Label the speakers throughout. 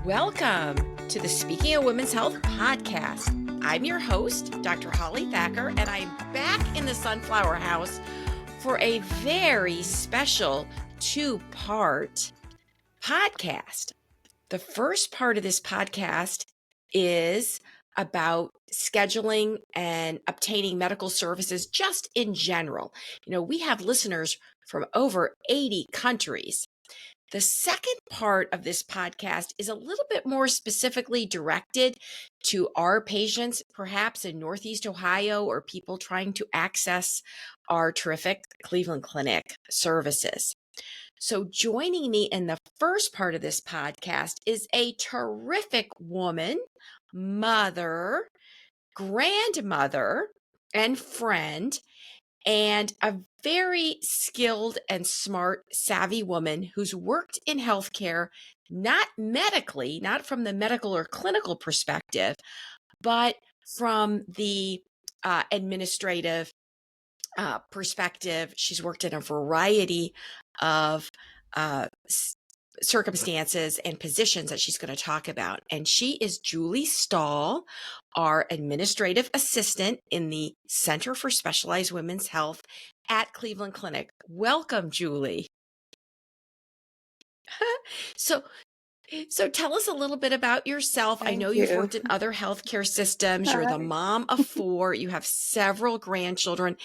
Speaker 1: Welcome to the Speaking of Women's Health podcast. I'm your host, Dr. Holly Thacker, and I'm back in the Sunflower House for a very special two-part podcast. The first part of this podcast is about scheduling and obtaining medical services just in general. We have listeners from over 80 countries. The second part of this podcast is a little bit more specifically directed to our patients, perhaps in Northeast Ohio, or people trying to access our terrific Cleveland Clinic services. So joining me in the first part of this podcast is a terrific woman, mother, grandmother, and friend, and a very skilled and smart, savvy woman who's worked in healthcare, not medically, not from the medical or clinical perspective, but from the administrative perspective. She's worked in a variety of circumstances and positions that she's going to talk about. And she is Julie Stahl, our administrative assistant in the Center for Specialized Women's Health at Cleveland Clinic. Welcome, Julie. So tell us a little bit about yourself. I know you've worked in other healthcare systems. You're the mom of 4. You have several grandchildren,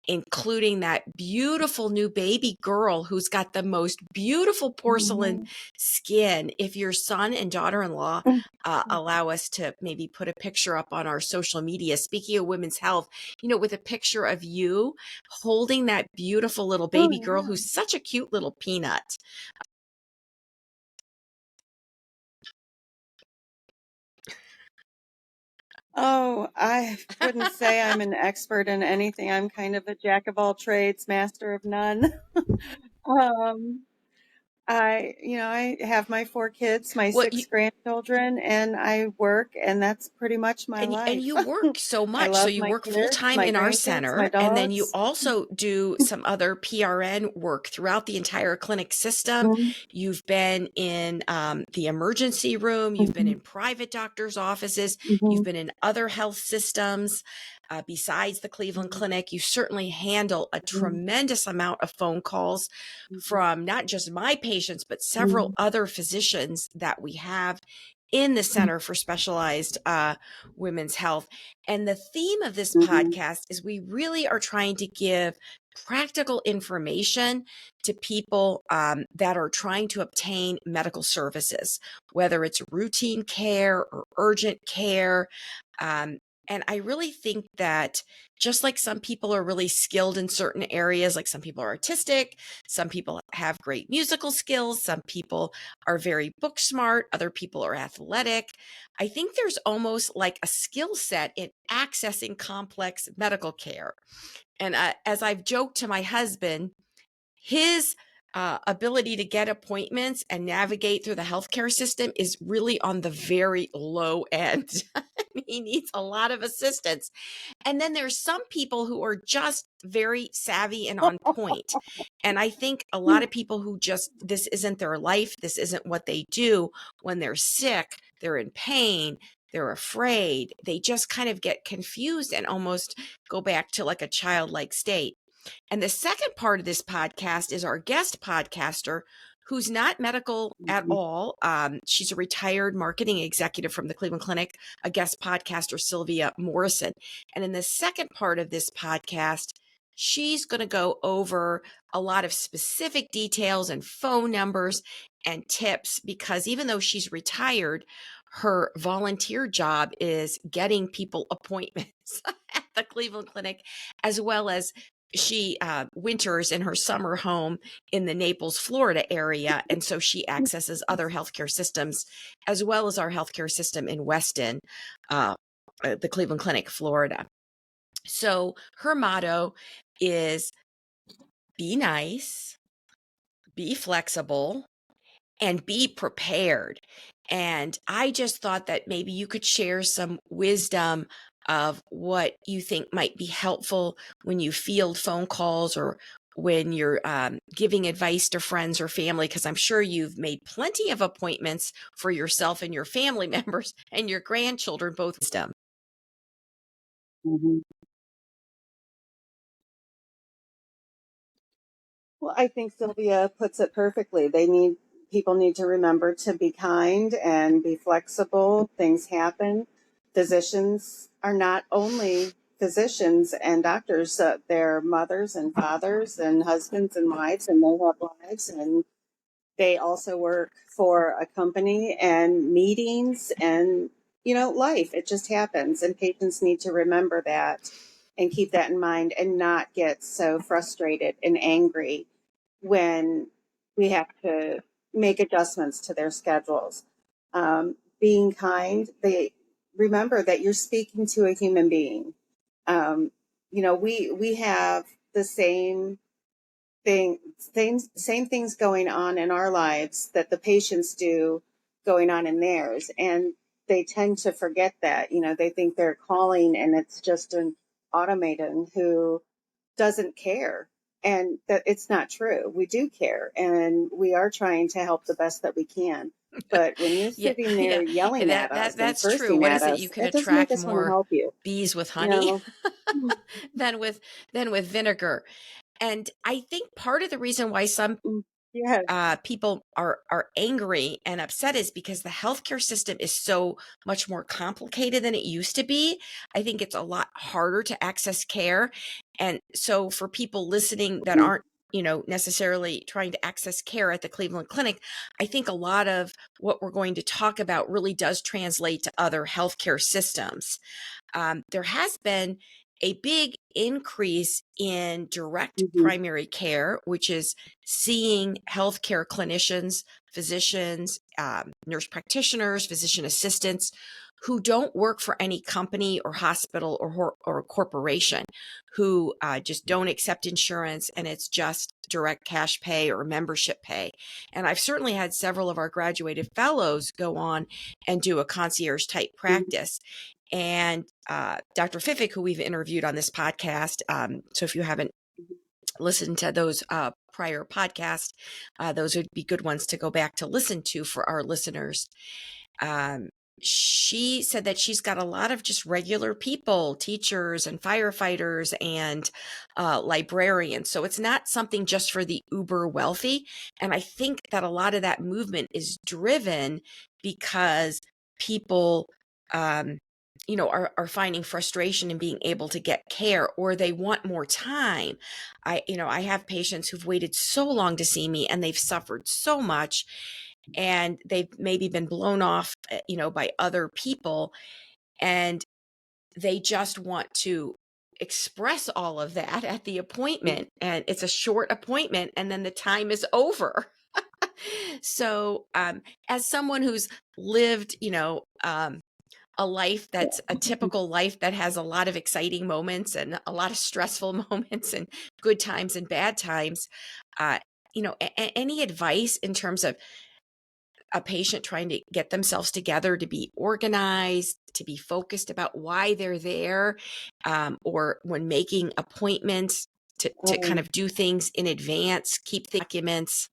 Speaker 1: including that beautiful new baby girl who's got the most beautiful porcelain skin. If your son and daughter-in-law allow us to maybe put a picture up on our social media, speaking of women's health, with a picture of you holding that beautiful little baby girl who's such a cute little peanut.
Speaker 2: Oh, I wouldn't say I'm an expert in anything. I'm kind of a jack of all trades, master of none. I have my 4 kids, my 6 grandchildren, and I work, and that's pretty much my life.
Speaker 1: And you work so much. So you work full time in our center, and then you also do some other PRN work throughout the entire clinic system. You've been in the emergency room. You've been in private doctors' offices. You've been in other health systems. Besides the Cleveland Clinic, you certainly handle a tremendous amount of phone calls from not just my patients, but several other physicians that we have in the Center for Specialized Women's Health. And the theme of this podcast is we really are trying to give practical information to people that are trying to obtain medical services, whether it's routine care or urgent care. And I really think that just like some people are really skilled in certain areas, like some people are artistic, some people have great musical skills, some people are very book smart, other people are athletic. I think there's almost like a skill set in accessing complex medical care. And as I've joked to my husband, his ability to get appointments and navigate through the healthcare system is really on the very low end. He needs a lot of assistance. And then there's some people who are just very savvy and on point. And I think a lot of people who this isn't their life, this isn't what they do. When they're sick, they're in pain, they're afraid, they just kind of get confused and almost go back to like a childlike state. And the second part of this podcast is our guest podcaster, who's not medical at all. She's a retired marketing executive from the Cleveland Clinic, a guest podcaster, Sylvia Morrison. And in the second part of this podcast, she's going to go over a lot of specific details and phone numbers and tips, because even though she's retired, her volunteer job is getting people appointments at the Cleveland Clinic, as well as she winters in her summer home in the Naples, Florida area. And so she accesses other healthcare systems, as well as our healthcare system in Weston, the Cleveland Clinic, Florida. So her motto is be nice, be flexible, and be prepared. And I just thought that maybe you could share some wisdom of what you think might be helpful when you field phone calls, or when you're giving advice to friends or family, because I'm sure you've made plenty of appointments for yourself and your family members and your grandchildren, both wisdom.
Speaker 2: Mm-hmm. Well, I think Sylvia puts it perfectly. People need to remember to be kind and be flexible. Things happen. Physicians are not only physicians and doctors, they're mothers and fathers and husbands and wives, and they have lives, and they also work for a company and meetings and, life. It just happens. And patients need to remember that and keep that in mind and not get so frustrated and angry when we have to make adjustments to their schedules. Being kind, they remember that you're speaking to a human being. We have the same things going on in our lives that the patients do going on in theirs, and they tend to forget that. They think they're calling and it's just an automaton who doesn't care, and that it's not true. We do care, and we are trying to help the best that we can. But when you're
Speaker 1: Yeah,
Speaker 2: sitting there
Speaker 1: yeah,
Speaker 2: yelling at us and
Speaker 1: that's true.
Speaker 2: cursing
Speaker 1: What
Speaker 2: at
Speaker 1: is it? You
Speaker 2: us,
Speaker 1: can
Speaker 2: that doesn't make
Speaker 1: attract
Speaker 2: us want to
Speaker 1: more
Speaker 2: help you.
Speaker 1: bees with
Speaker 2: You
Speaker 1: honey
Speaker 2: know.
Speaker 1: than with vinegar. And I think part of the reason why some
Speaker 2: Yes.
Speaker 1: people are angry and upset is because the healthcare system is so much more complicated than it used to be. I think it's a lot harder to access care. And so for people listening that aren't, necessarily trying to access care at the Cleveland Clinic, I think a lot of what we're going to talk about really does translate to other healthcare systems. There has been a big increase in direct
Speaker 2: Mm-hmm.
Speaker 1: primary care, which is seeing healthcare clinicians, physicians, nurse practitioners, physician assistants who don't work for any company or hospital or corporation, who just don't accept insurance, and it's just direct cash pay or membership pay. And I've certainly had several of our graduated fellows go on and do a concierge type practice. And Dr. Fiffick, who we've interviewed on this podcast, so if you haven't listened to those prior podcasts, those would be good ones to go back to listen to for our listeners. She said that she's got a lot of just regular people, teachers and firefighters and librarians. So it's not something just for the uber wealthy. And I think that a lot of that movement is driven because people, are finding frustration in being able to get care, or they want more time. I have patients who've waited so long to see me and they've suffered so much, and they've maybe been blown off, by other people, and they just want to express all of that at the appointment, and it's a short appointment and then the time is over. So, as someone who's lived, a life that's a typical life that has a lot of exciting moments and a lot of stressful moments and good times and bad times, uh, any advice in terms of a patient trying to get themselves together, to be organized, to be focused about why they're there, or when making appointments, to kind of do things in advance, keep the documents?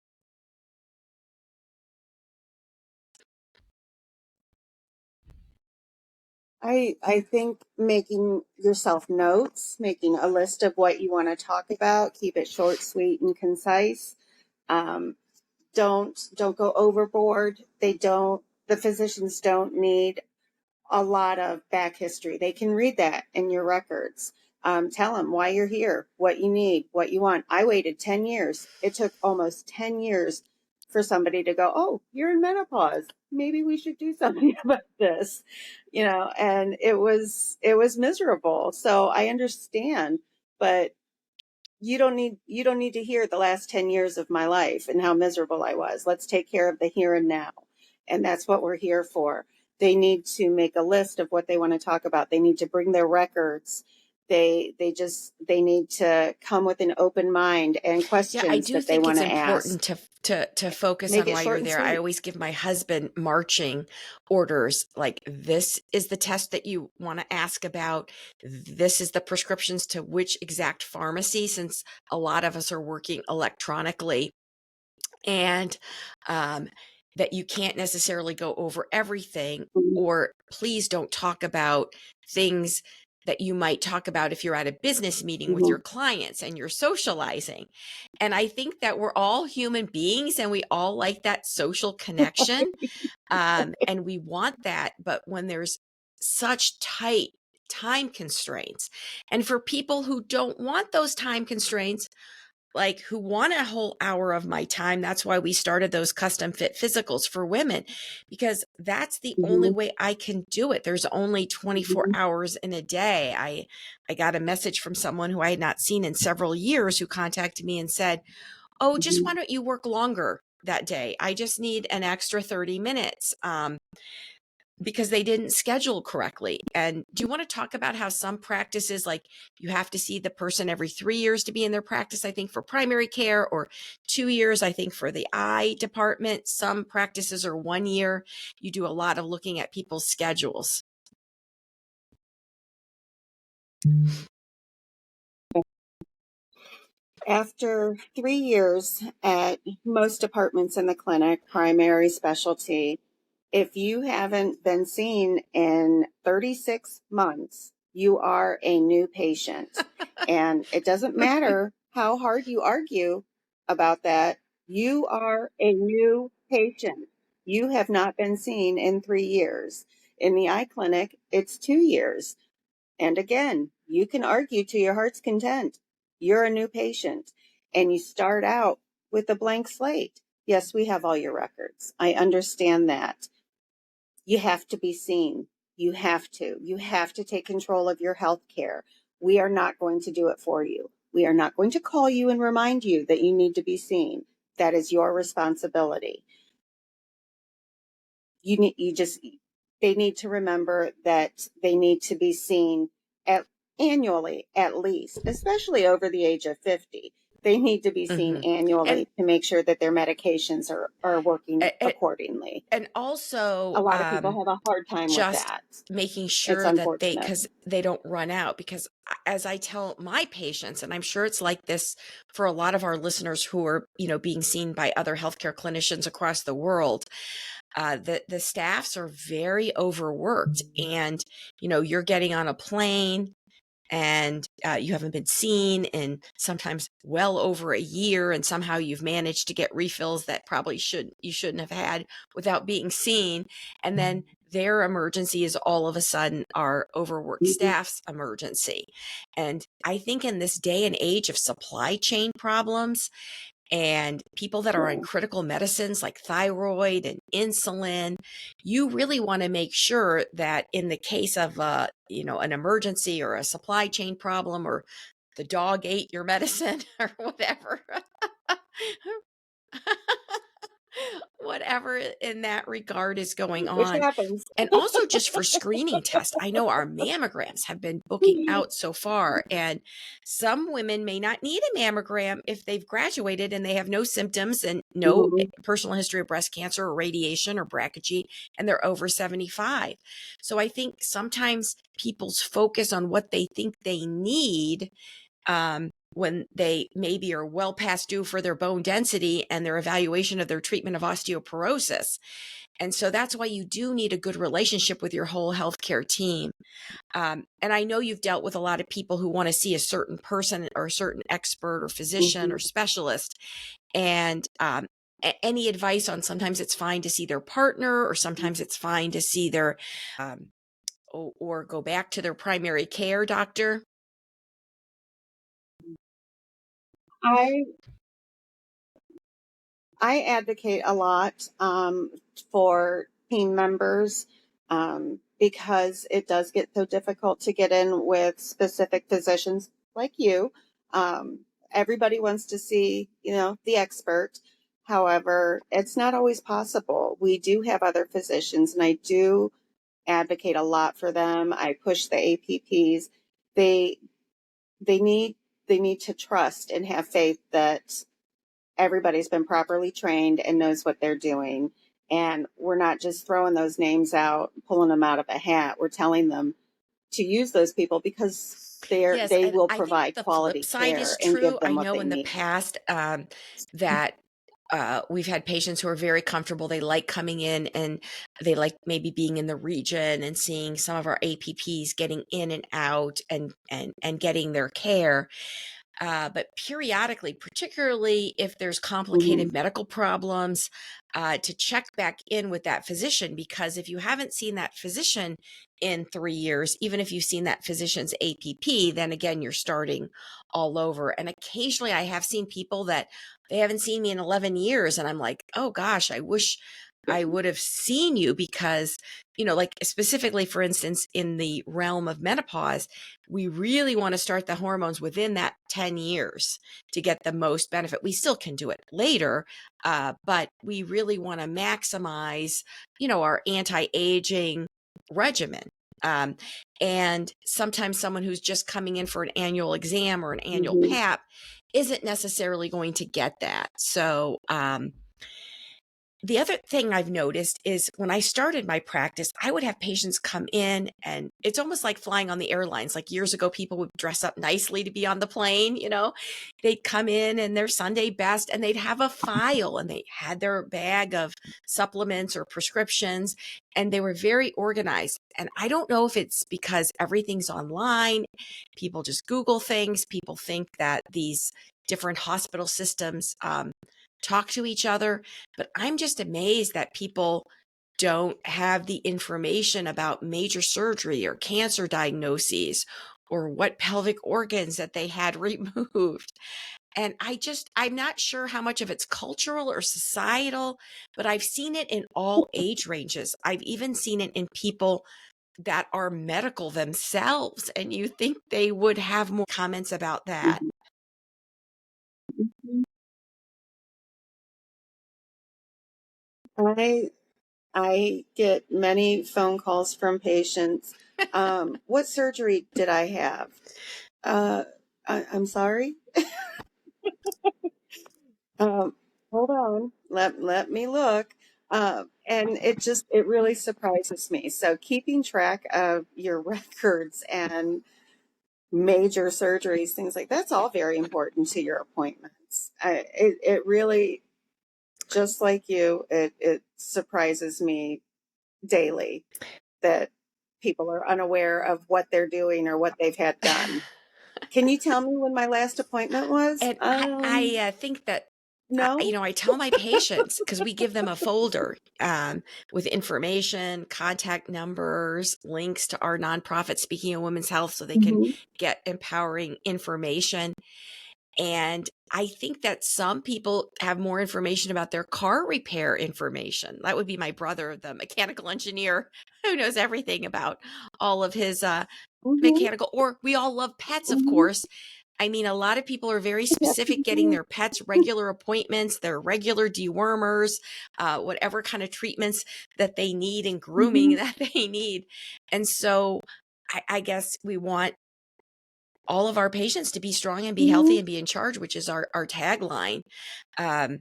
Speaker 2: I think making yourself notes, making a list of what you want to talk about, keep it short, sweet, and concise. Um, don't go overboard. The physicians don't need a lot of back history. They can read that in your records. Tell them why you're here, what you need, what you want. I waited 10 years. It took almost 10 years for somebody to go, oh, you're in menopause. Maybe we should do something about this, and it was miserable. So I understand, but you don't need to hear the last 10 years of my life and how miserable I was. Let's take care of the here and now. And that's what we're here for. They need to make a list of what they want to talk about. They need to bring their records. They need to come with an open mind and
Speaker 1: Yeah, I
Speaker 2: questions
Speaker 1: do
Speaker 2: that they
Speaker 1: think
Speaker 2: want
Speaker 1: it's
Speaker 2: to ask.
Speaker 1: important to focus
Speaker 2: Make
Speaker 1: on
Speaker 2: it
Speaker 1: why
Speaker 2: short
Speaker 1: you're
Speaker 2: and
Speaker 1: there. I
Speaker 2: sweet.
Speaker 1: always give my husband marching orders, like, this is the test that you want to ask about. This is the prescriptions to which exact pharmacy, since a lot of us are working electronically, and that you can't necessarily go over everything,
Speaker 2: Mhm.
Speaker 1: or please don't talk about things that you might talk about if you're at a business meeting with your clients and you're socializing. And I think that we're all human beings and we all like that social connection. And we want that. But when there's such tight time constraints, and for people who don't want those time constraints, like who want a whole hour of my time. That's why we started those custom fit physicals for women, because that's the only
Speaker 2: Mhm.
Speaker 1: way I can do it. There's only 24
Speaker 2: Mhm.
Speaker 1: hours in a day. I got a message from someone who I had not seen in several years who contacted me and said, "Oh, just why
Speaker 2: Mhm.
Speaker 1: don't you work longer that day? I just need an extra 30 minutes." Because they didn't schedule correctly. And do you want to talk about how some practices, like you have to see the person every 3 years to be in their practice, I think for primary care, or 2 years, I think for the eye department. Some practices are 1 year. You do a lot of looking at people's schedules.
Speaker 2: After 3 years at most departments in the clinic, primary specialty, if you haven't been seen in 36 months, you are a new patient. And it doesn't matter how hard you argue about that, you are a new patient. You have not been seen in 3 years. In the eye clinic, it's 2 years. And again, you can argue to your heart's content. You're a new patient and you start out with a blank slate. Yes, we have all your records. I understand that. You have to be seen. You have to. You have to take control of your health care. We are not going to do it for you. We are not going to call you and remind you that you need to be seen. That is your responsibility. You just, they need to remember that they need to be seen at annually, at least, especially over the age of 50. They need to be seen
Speaker 1: Mm-hmm. And
Speaker 2: annually to make sure that their medications are working accordingly.
Speaker 1: and also
Speaker 2: A lot of people have a hard time with
Speaker 1: just
Speaker 2: that.
Speaker 1: making
Speaker 2: It's
Speaker 1: sure that
Speaker 2: unfortunate.
Speaker 1: because they don't run out. Because as I tell my patients, and I'm sure it's like this for a lot of our listeners who are, being seen by other healthcare clinicians across the world, the staffs are very overworked, and you're getting on a plane and you haven't been seen in sometimes well over a year, and somehow you've managed to get refills that probably you shouldn't have had without being seen. And then their emergency is all of a sudden our overworked
Speaker 2: Mhm.
Speaker 1: staff's emergency. And I think in this day and age of supply chain problems, and people that are on
Speaker 2: Yeah.
Speaker 1: critical medicines like thyroid and insulin, you really want to make sure that in the case of an emergency or a supply chain problem, or the dog ate your medicine or whatever, whatever in that regard is going
Speaker 2: Which
Speaker 1: on.
Speaker 2: happens.
Speaker 1: And also just for screening tests, I know our mammograms have been booking out so far, and some women may not need a mammogram if they've graduated and they have no symptoms and no
Speaker 2: Mhm.
Speaker 1: personal history of breast cancer or radiation or brachygy, and they're over 75. So I think sometimes people's focus on what they think they need, when they maybe are well past due for their bone density and their evaluation of their treatment of osteoporosis. And so that's why you do need a good relationship with your whole healthcare team. And I know you've dealt with a lot of people who want to see a certain person or a certain expert or physician or
Speaker 2: Mhm.
Speaker 1: specialist. And any advice on, sometimes it's fine to see their partner, or sometimes it's fine to see their, or go back to their primary care doctor?
Speaker 2: I I advocate a lot for team members because it does get so difficult to get in with specific physicians like you. Um, Everybody wants to see, the expert. However, it's not always possible. We do have other physicians, and I do advocate a lot for them. I push the APPs. They they need to trust and have faith that everybody's been properly trained and knows what they're doing. And we're not just throwing those names out, pulling them out of a hat. We're telling them to use those people because
Speaker 1: Yes,
Speaker 2: they
Speaker 1: and
Speaker 2: will
Speaker 1: I think
Speaker 2: provide
Speaker 1: the
Speaker 2: quality
Speaker 1: flip side
Speaker 2: care
Speaker 1: is
Speaker 2: and
Speaker 1: true.
Speaker 2: give them
Speaker 1: I
Speaker 2: what
Speaker 1: know
Speaker 2: they
Speaker 1: in the
Speaker 2: need.
Speaker 1: past that we've had patients who are very comfortable. They like coming in and they like maybe being in the region and seeing some of our APPs getting in and out and getting their care. But periodically, particularly if there's
Speaker 2: Mm-hmm.
Speaker 1: complicated medical problems, to check back in with that physician, because if you haven't seen that physician in 3 years, even if you've seen that physician's APP, then again, you're starting all over. And occasionally I have seen people that they haven't seen me in 11 years. And I'm like, oh gosh, I wish I would have seen you because, like specifically, for instance, in the realm of menopause, we really want to start the hormones within that 10 years to get the most benefit. We still can do it later, but we really want to maximize, our anti-aging regimen. Um, and sometimes someone who's just coming in for an annual exam or an annual
Speaker 2: Mm-hmm.
Speaker 1: PAP isn't necessarily going to get that. So, the other thing I've noticed is when I started my practice, I would have patients come in and it's almost like flying on the airlines. Like years ago, people would dress up nicely to be on the plane, they'd come in in their Sunday best and they'd have a file and they had their bag of supplements or prescriptions and they were very organized. And I don't know if it's because everything's online, people just Google things, people think that these different hospital systems talk to each other. But I'm just amazed that people don't have the information about major surgery or cancer diagnoses or what pelvic organs that they had removed. And I'm not sure how much of it's cultural or societal, but I've seen it in all age ranges. I've even seen it in people that are medical themselves. And you think they would have more comments about that.
Speaker 2: Mm-hmm. I get many phone calls from patients. What surgery did I have? Uh, I'm sorry. Um, Hold on. Let me look. And it really surprises me. So keeping track of your records and major surgeries, things like that's all very important to your appointments. It really, just like you, it surprises me daily that people are unaware of what they're doing or what they've had done. Can you tell me when my last appointment was?
Speaker 1: And I think that,
Speaker 2: No.
Speaker 1: I tell my patients because we give them a folder with information, contact numbers, links to our nonprofit Speaking of Women's Health so they can
Speaker 2: Hmm.
Speaker 1: get empowering information. And I think that some people have more information about their car repair information. That would be my brother, the mechanical engineer who knows everything about all of his
Speaker 2: Hmm.
Speaker 1: mechanical, or we all love pets, of
Speaker 2: Hmm.
Speaker 1: course. I mean, a lot of people are very
Speaker 2: Yes,
Speaker 1: specific
Speaker 2: we
Speaker 1: getting
Speaker 2: do.
Speaker 1: their pets regular appointments, their regular dewormers, whatever kind of treatments that they need and grooming
Speaker 2: Hmm.
Speaker 1: that they need. And so I guess we want all of our patients to be strong and be healthy
Speaker 2: Hmm.
Speaker 1: and be in charge, which is our tagline. Um,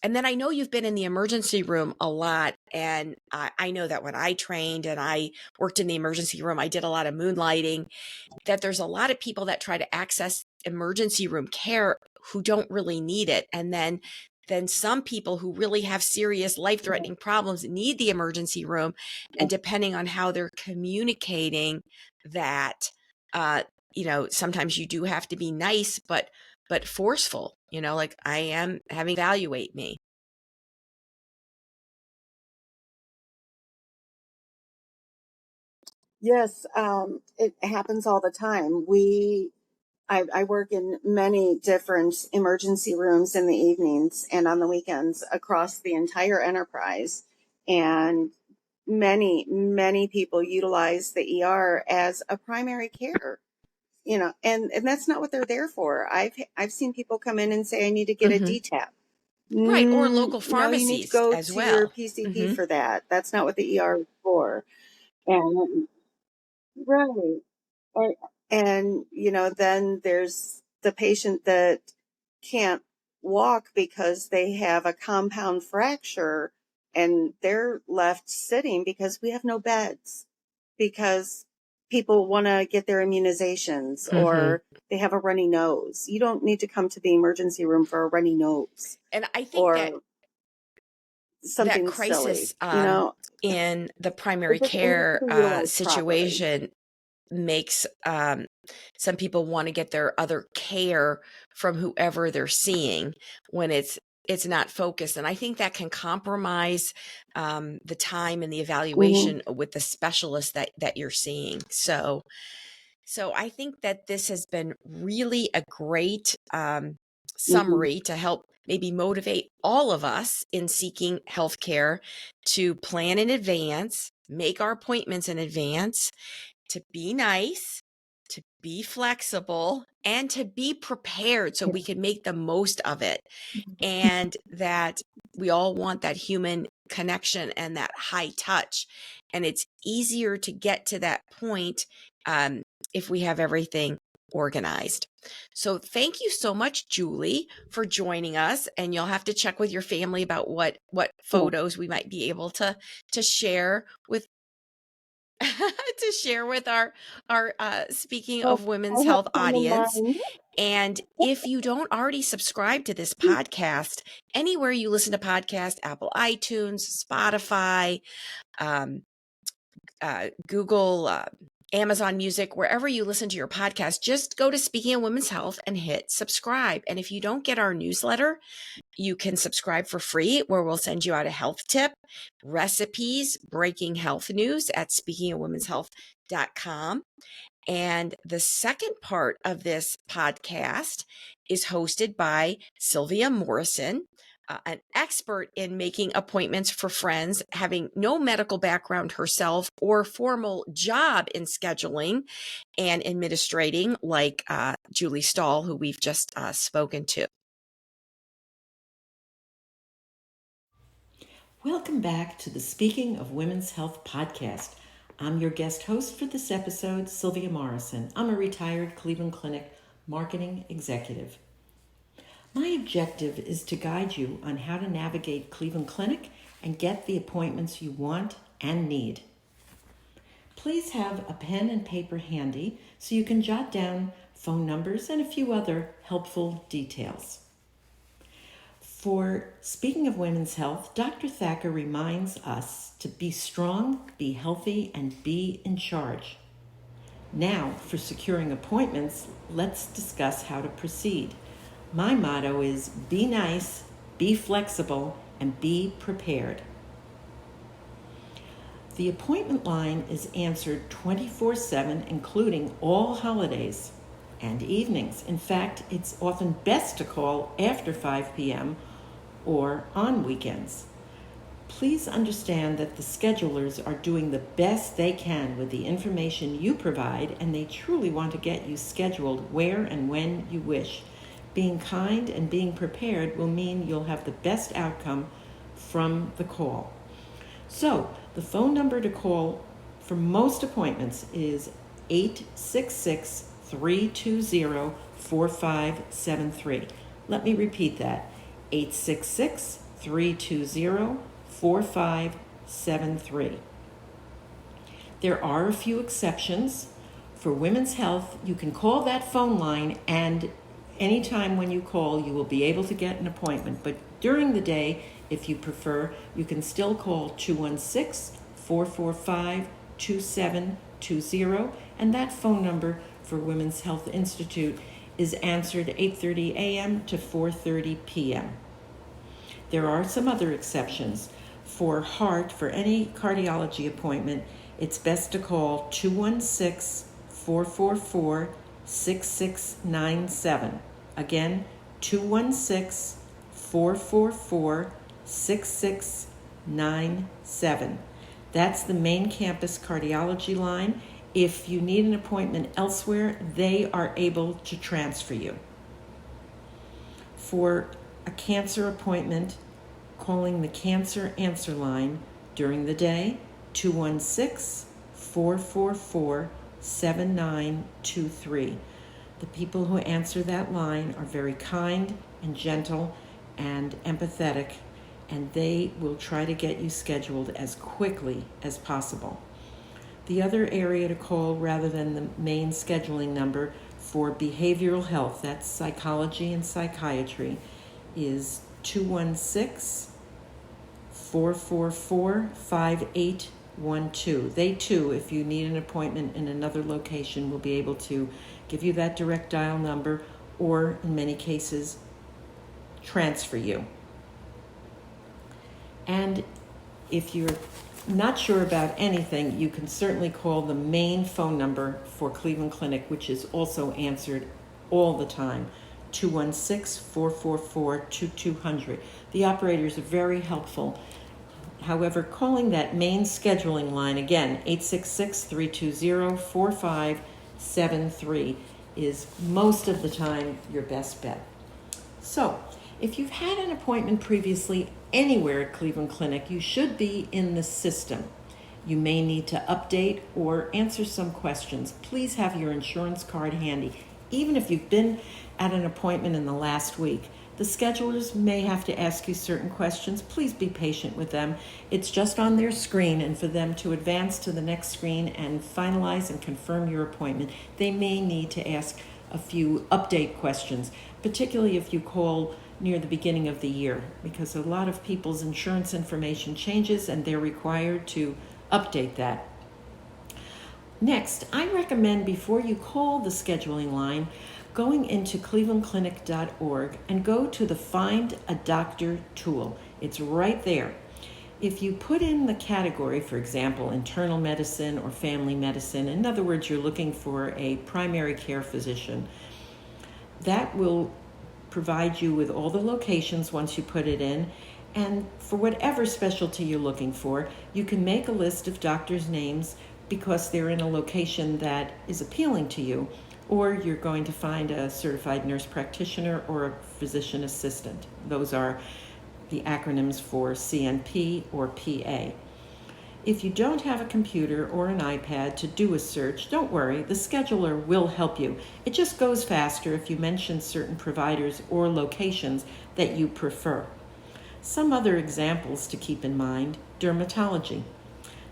Speaker 1: and then I know you've been in the emergency room a lot. And I know that when I trained and I worked in the emergency room, I did a lot of moonlighting, that there's a lot of people that try to access emergency room care who don't really need it. And then some people who really have serious life-threatening problems need the emergency room. And depending on how they're communicating that, uh, sometimes you do have to be nice, but forceful, like I am having evaluate me.
Speaker 2: Yes, it happens all the time. I work in many different emergency rooms in the evenings and on the weekends across the entire enterprise. And many people utilize the ER as a primary care, and that's not what they're there for. I've seen people come in and say, I need to get a
Speaker 1: Hmm.
Speaker 2: DTAP.
Speaker 1: Right. Or local
Speaker 2: No, you need to
Speaker 1: pharmacies
Speaker 2: go
Speaker 1: as
Speaker 2: to your
Speaker 1: well.
Speaker 2: PCP
Speaker 1: Hmm.
Speaker 2: for that. That's not what the ER is for. And right. And, then there's the patient that can't walk because they have a compound fracture and they're left sitting because we have no beds, because people want to get their immunizations or they have a runny nose. You don't need to come to the emergency room for a runny nose.
Speaker 1: And I think that
Speaker 2: or something
Speaker 1: crisis
Speaker 2: silly,
Speaker 1: in the primary
Speaker 2: it's
Speaker 1: care
Speaker 2: utilized properly.
Speaker 1: situation makes some people want to get their other care from whoever they're seeing when it's not focused. And I think that can compromise the time and the evaluation with the specialist that you're seeing. So I think that this has been really a great summary to help maybe motivate all of us in seeking healthcare to plan in advance, make our appointments in advance, to be nice, to be flexible, and to be prepared so we can make the most of it. And that we all want that human connection and that high touch. And it's easier to get to that point if we have everything organized. So thank you so much, Julie, for joining us. And you'll have to check with your family about what photos we might be able to share with to share with our Speaking of Women's Health audience. And if you don't already subscribe to this podcast, anywhere you listen to podcasts, Apple iTunes, Spotify, Google, Amazon Music, wherever you listen to your podcast, just go to Speaking of Women's Health and hit subscribe. And if you don't get our newsletter, you can subscribe for free, where we'll send you out a health tip, recipes, breaking health news at speakingofwomenshealth.com. And the second part of this podcast is hosted by Sylvia Morrison, an expert in making appointments for friends, having no medical background herself or formal job in scheduling and administrating, like Julie Stahl, who we've just spoken to.
Speaker 3: Welcome back to the Speaking of Women's Health podcast. I'm your guest host for this episode, Sylvia Morrison. I'm a retired Cleveland Clinic marketing executive. My objective is to guide you on how to navigate Cleveland Clinic and get the appointments you want and need. Please have a pen and paper handy so you can jot down phone numbers and a few other helpful details. For Speaking of Women's Health, Dr. Thacker reminds us to be strong, be healthy, and be in charge. Now, for securing appointments, let's discuss how to proceed. My motto is be nice, be flexible, and be prepared. The appointment line is answered 24/7, including all holidays and evenings. In fact, it's often best to call after 5 p.m. or on weekends. Please understand that the schedulers are doing the best they can with the information you provide, and they truly want to get you scheduled where and when you wish. Being kind and being prepared will mean you'll have the best outcome from the call. So, the phone number to call for most appointments is 866-320-4573. Let me repeat that. 866-320-4573. There are a few exceptions. For women's health, you can call that phone line, and anytime when you call, you will be able to get an appointment. But during the day, if you prefer, you can still call 216-445-2720, and that phone number for Women's Health Institute is answered 8:30 a.m. to 4:30 p.m. There are some other exceptions. For heart, for any cardiology appointment, it's best to call 216-444-6697. Again, 216-444-6697. That's the main campus cardiology line. If you need an appointment elsewhere, they are able to transfer you. For a cancer appointment, calling the cancer answer line during the day, 216-444-1414. 7923. The people who answer that line are very kind and gentle and empathetic, and they will try to get you scheduled as quickly as possible. The other area to call, rather than the main scheduling number for behavioral health, that's psychology and psychiatry, is 216-444-5812. They too, if you need an appointment in another location, will be able to give you that direct dial number, or in many cases, transfer you. And if you're not sure about anything, you can certainly call the main phone number for Cleveland Clinic, which is also answered all the time, 216-444-2200. The operators are very helpful. However, calling that main scheduling line, again, 866-320-4573, is most of the time your best bet. So, if you've had an appointment previously anywhere at Cleveland Clinic, you should be in the system. You may need to update or answer some questions. Please have your insurance card handy. Even if you've been at an appointment in the last week, the schedulers may have to ask you certain questions. Please be patient with them. It's just on their screen, and for them to advance to the next screen and finalize and confirm your appointment, they may need to ask a few update questions, particularly if you call near the beginning of the year, because a lot of people's insurance information changes and they're required to update that. Next, I recommend, before you call the scheduling line, going into clevelandclinic.org and go to the Find a Doctor tool. It's right there. If you put in the category, for example, internal medicine or family medicine, in other words, you're looking for a primary care physician, that will provide you with all the locations once you put it in. And for whatever specialty you're looking for, you can make a list of doctors' names because they're in a location that is appealing to you, or you're going to find a certified nurse practitioner or a physician assistant. Those are the acronyms for CNP or PA. If you don't have a computer or an iPad to do a search, don't worry, the scheduler will help you. It just goes faster if you mention certain providers or locations that you prefer. Some other examples to keep in mind: dermatology.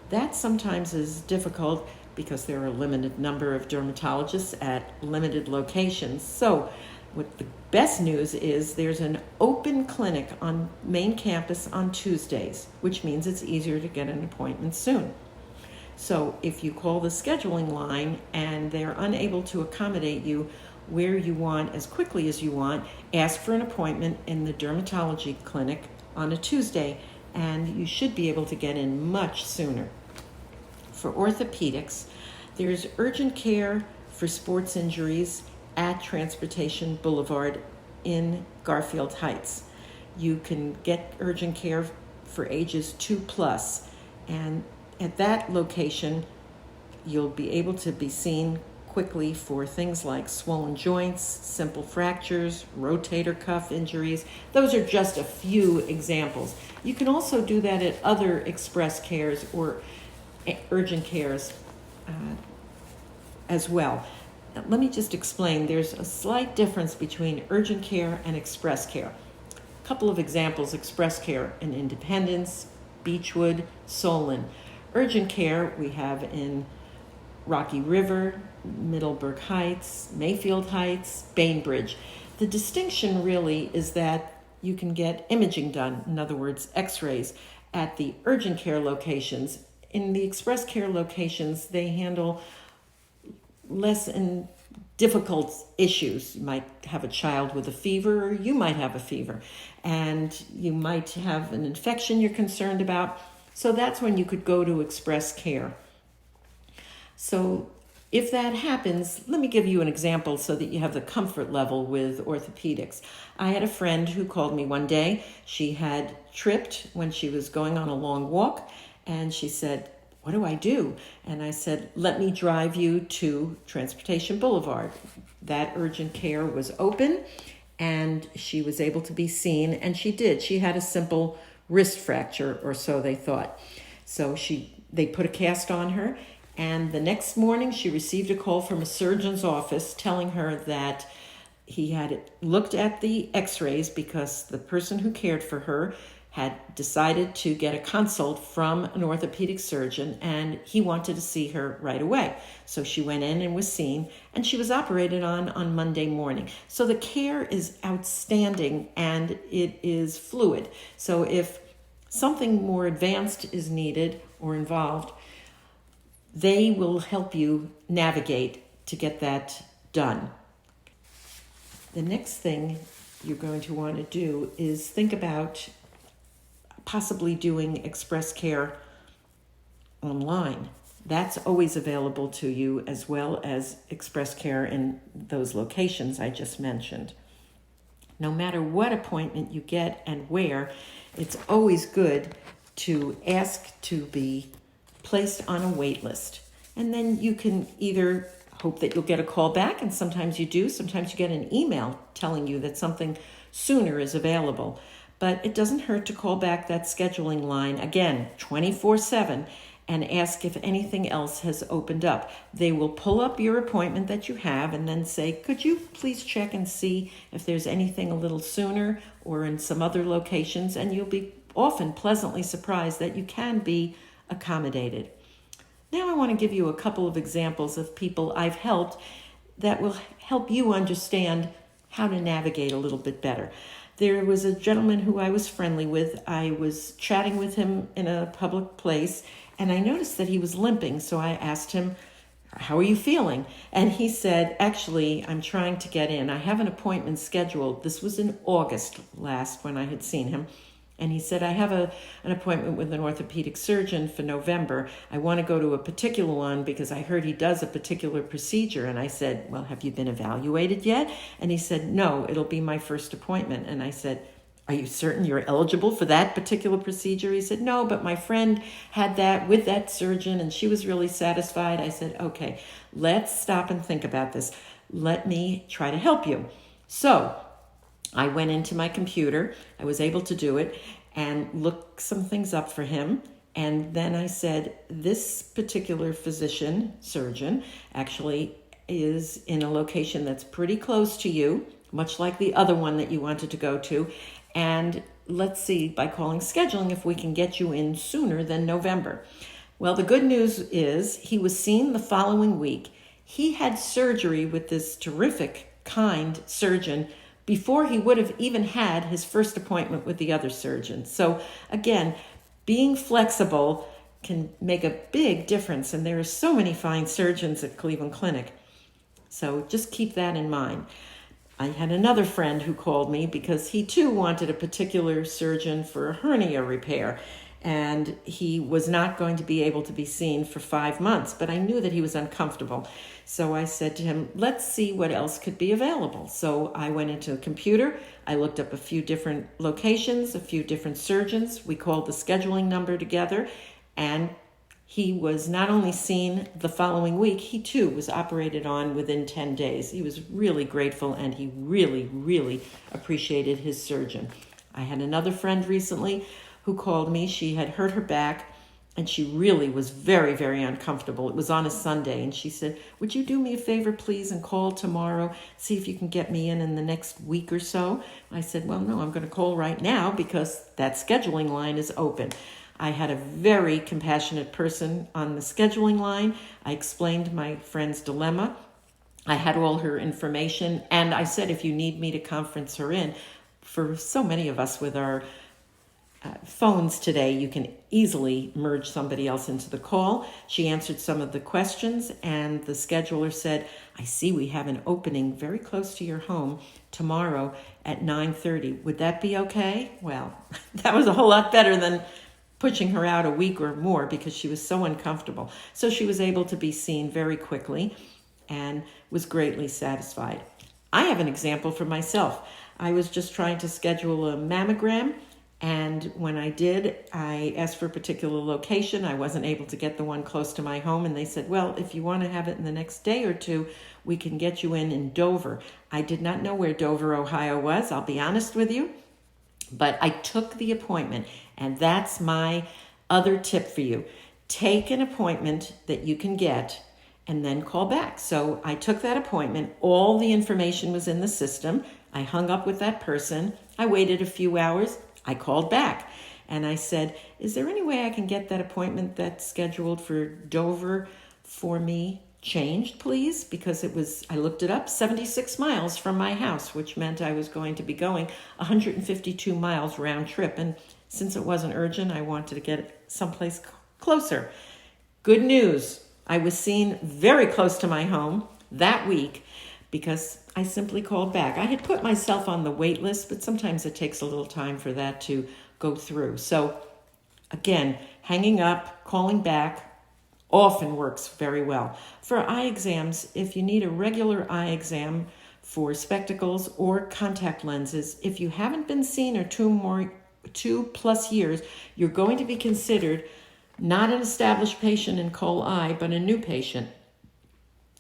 Speaker 3: That sometimes is difficult because there are a limited number of dermatologists at limited locations. So what the best news is, there's an open clinic on main campus on Tuesdays, which means it's easier to get an appointment soon. So if you call the scheduling line and they're unable to accommodate you where you want as quickly as you want, ask for an appointment in the dermatology clinic on a Tuesday, and you should be able to get in much sooner. For orthopedics, there's urgent care for sports injuries at Transportation Boulevard in Garfield Heights. You can get urgent care for ages 2+, and at that location, you'll be able to be seen quickly for things like swollen joints, simple fractures, rotator cuff injuries. Those are just a few examples. You can also do that at other express cares or urgent cares as well. Now, let me just explain. There's a slight difference between urgent care and express care. A couple of examples: express care in Independence, Beechwood, Solon. Urgent care we have in Rocky River, Middleburg Heights, Mayfield Heights, Bainbridge. The distinction really is that you can get imaging done, in other words, x-rays, at the urgent care locations. In the express care locations, they handle less difficult issues. You might have a child with a fever, or you might have a fever, and you might have an infection you're concerned about. So that's when you could go to express care. So if that happens, let me give you an example so that you have the comfort level with orthopedics. I had a friend who called me one day. She had tripped when she was going on a long walk, and she said, "What do I do?" And I said, "Let me drive you to Transportation Boulevard." That urgent care was open, and she was able to be seen, and she did. She had a simple wrist fracture, or so they thought. So they put a cast on her, And the next morning, she received a call from a surgeon's office telling her that he had looked at the x-rays because the person who cared for her had decided to get a consult from an orthopedic surgeon, and he wanted to see her right away. So she went in and was seen, and she was operated on Monday morning. So the care is outstanding, and it is fluid. So if something more advanced is needed or involved, they will help you navigate to get that done. The next thing you're going to want to do is think about possibly doing express care online. That's always available to you, as well as express care in those locations I just mentioned. No matter what appointment you get and where, it's always good to ask to be placed on a wait list. And then you can either hope that you'll get a call back, and sometimes you do. Sometimes you get an email telling you that something sooner is available. But it doesn't hurt to call back that scheduling line, again, 24/7, and ask if anything else has opened up. They will pull up your appointment that you have and then say, could you please check and see if there's anything a little sooner or in some other locations, and you'll be often pleasantly surprised that you can be accommodated. Now I want to give you a couple of examples of people I've helped that will help you understand how to navigate a little bit better. There was a gentleman who I was friendly with. I was chatting with him in a public place, and I noticed that he was limping, so I asked him, how are you feeling? And he said, actually, I'm trying to get in. I have an appointment scheduled. This was in August last when I had seen him. And he said, I have an appointment with an orthopedic surgeon for November. I want to go to a particular one because I heard he does a particular procedure. And I said, well, have you been evaluated yet? And he said, no, it'll be my first appointment. And I said, are you certain you're eligible for that particular procedure? He said, no, but my friend had that with that surgeon and she was really satisfied. I said, okay, let's stop and think about this. Let me try to help you. So I went into my computer, I was able to do it, and look some things up for him. And then I said, this particular physician, surgeon, actually is in a location that's pretty close to you, much like the other one that you wanted to go to. And let's see, by calling scheduling, if we can get you in sooner than November. Well, the good news is he was seen the following week. He had surgery with this terrific, kind surgeon before he would have even had his first appointment with the other surgeon. So again, being flexible can make a big difference, and there are so many fine surgeons at Cleveland Clinic. So just keep that in mind. I had another friend who called me because he too wanted a particular surgeon for a hernia repair, and he was not going to be able to be seen for 5 months, but I knew that he was uncomfortable. So I said to him, let's see what else could be available. So I went into a computer, I looked up a few different locations, a few different surgeons. We called the scheduling number together, and he was not only seen the following week, he too was operated on within 10 days. He was really grateful, and he really, really appreciated his surgeon. I had another friend recently who called me. She had hurt her back, and she really was very, very uncomfortable. It was on a Sunday, and she said, would you do me a favor, please, and call tomorrow, see if you can get me in the next week or so? I said, well, no, I'm going to call right now because that scheduling line is open. I had a very compassionate person on the scheduling line. I explained my friend's dilemma. I had all her information, and I said, if you need me to conference her in, for so many of us with our phones today, you can easily merge somebody else into the call. She answered some of the questions, and the scheduler said, I see we have an opening very close to your home tomorrow at 9:30. Would that be okay? Well, that was a whole lot better than pushing her out a week or more because she was so uncomfortable. So she was able to be seen very quickly and was greatly satisfied. I have an example for myself. I was just trying to schedule a mammogram, and when I did, I asked for a particular location. I wasn't able to get the one close to my home, and they said, well, if you want to have it in the next day or two, we can get you in Dover. I did not know where Dover, Ohio was, I'll be honest with you, but I took the appointment, and that's my other tip for you. take an appointment that you can get and then call back. So I took that appointment. All the information was in the system. I hung up with that person. I waited a few hours. I called back and I said, is there any way I can get that appointment that's scheduled for Dover for me changed, please? Because I looked it up, 76 miles from my house, which meant I was going to be going 152 miles round trip. And since it wasn't urgent, I wanted to get it someplace closer. Good news. I was seen very close to my home that week because I simply called back. I had put myself on the wait list, but sometimes it takes a little time for that to go through. So again, hanging up, calling back often works very well. For eye exams, if you need a regular eye exam for spectacles or contact lenses, if you haven't been seen or 2+ years, you're going to be considered not an established patient in Cole Eye, but a new patient.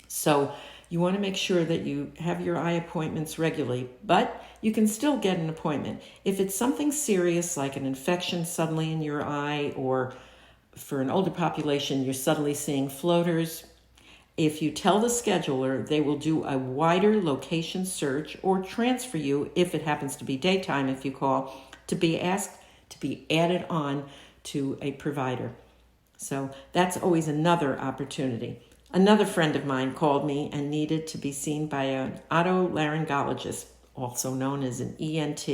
Speaker 3: So you want to make sure that you have your eye appointments regularly, but you can still get an appointment. If it's something serious like an infection suddenly in your eye, or for an older population, you're suddenly seeing floaters, if you tell the scheduler, they will do a wider location search or transfer you, if it happens to be daytime if you call, to be asked to be added on to a provider. So that's always another opportunity. Another friend of mine called me and needed to be seen by an otolaryngologist, also known as an ENT.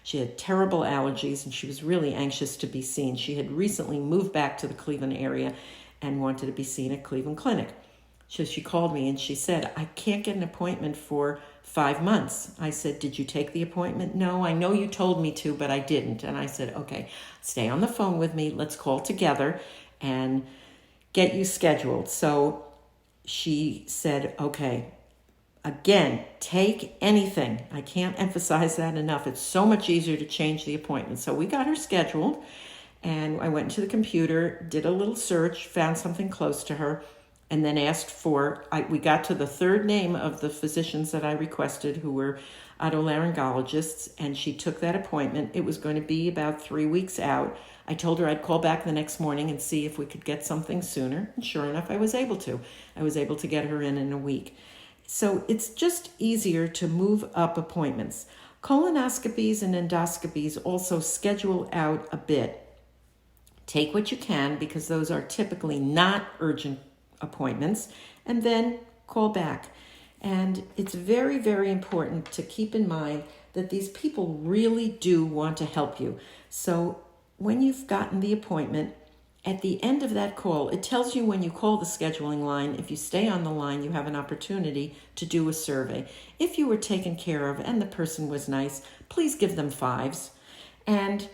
Speaker 3: She had terrible allergies and she was really anxious to be seen. She had recently moved back to the Cleveland area and wanted to be seen at Cleveland Clinic. So she called me and she said, I can't get an appointment for 5 months. I said, did you take the appointment? No, I know you told me to, but I didn't. And I said, okay, stay on the phone with me. Let's call together and get you scheduled. So she said, okay, again, take anything. I can't emphasize that enough. It's so much easier to change the appointment. So we got her scheduled and I went into the computer, did a little search, found something close to her, and then asked we got to the third name of the physicians that I requested who were otolaryngologists, and she took that appointment. It was going to be about 3 weeks out. I told her I'd call back the next morning and see if we could get something sooner. And sure enough, I was able to. I was able to get her in a week. So it's just easier to move up appointments. Colonoscopies and endoscopies also schedule out a bit. Take what you can because those are typically not urgent appointments, and then call back. And it's very, very important to keep in mind that these people really do want to help you. So when you've gotten the appointment, at the end of that call, it tells you when you call the scheduling line, if you stay on the line, you have an opportunity to do a survey. If you were taken care of and the person was nice, please give them 5s. And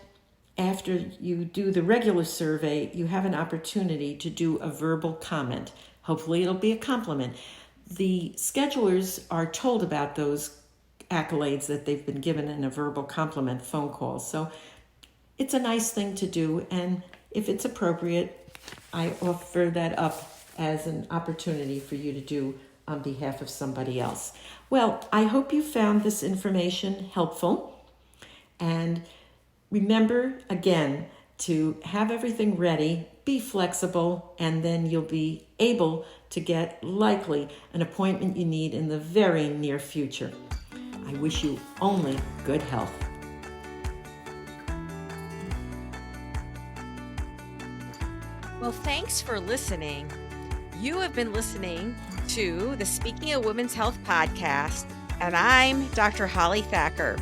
Speaker 3: after you do the regular survey, you have an opportunity to do a verbal comment. Hopefully it'll be a compliment. The schedulers are told about those accolades that they've been given in a verbal compliment phone call. So it's a nice thing to do, and if it's appropriate, I offer that up as an opportunity for you to do on behalf of somebody else. Well, I hope you found this information helpful, and remember, again, to have everything ready, be flexible, and then you'll be able to get likely an appointment you need in the very near future. I wish you only good health.
Speaker 1: Well, thanks for listening. You have been listening to the Speaking of Women's Health podcast, and I'm Dr. Holly Thacker.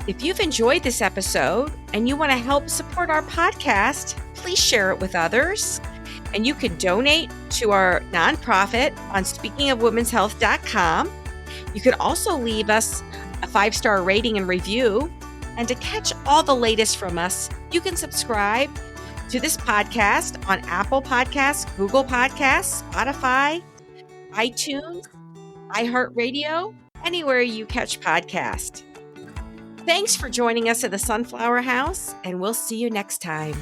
Speaker 1: If you've enjoyed this episode and you want to help support our podcast, please share it with others. And you can donate to our nonprofit on speakingofwomenshealth.com. You can also leave us a 5-star rating and review. And to catch all the latest from us, you can subscribe to this podcast on Apple Podcasts, Google Podcasts, Spotify, iTunes, iHeartRadio, anywhere you catch podcasts. Thanks for joining us at the Sunflower House, and we'll see you next time.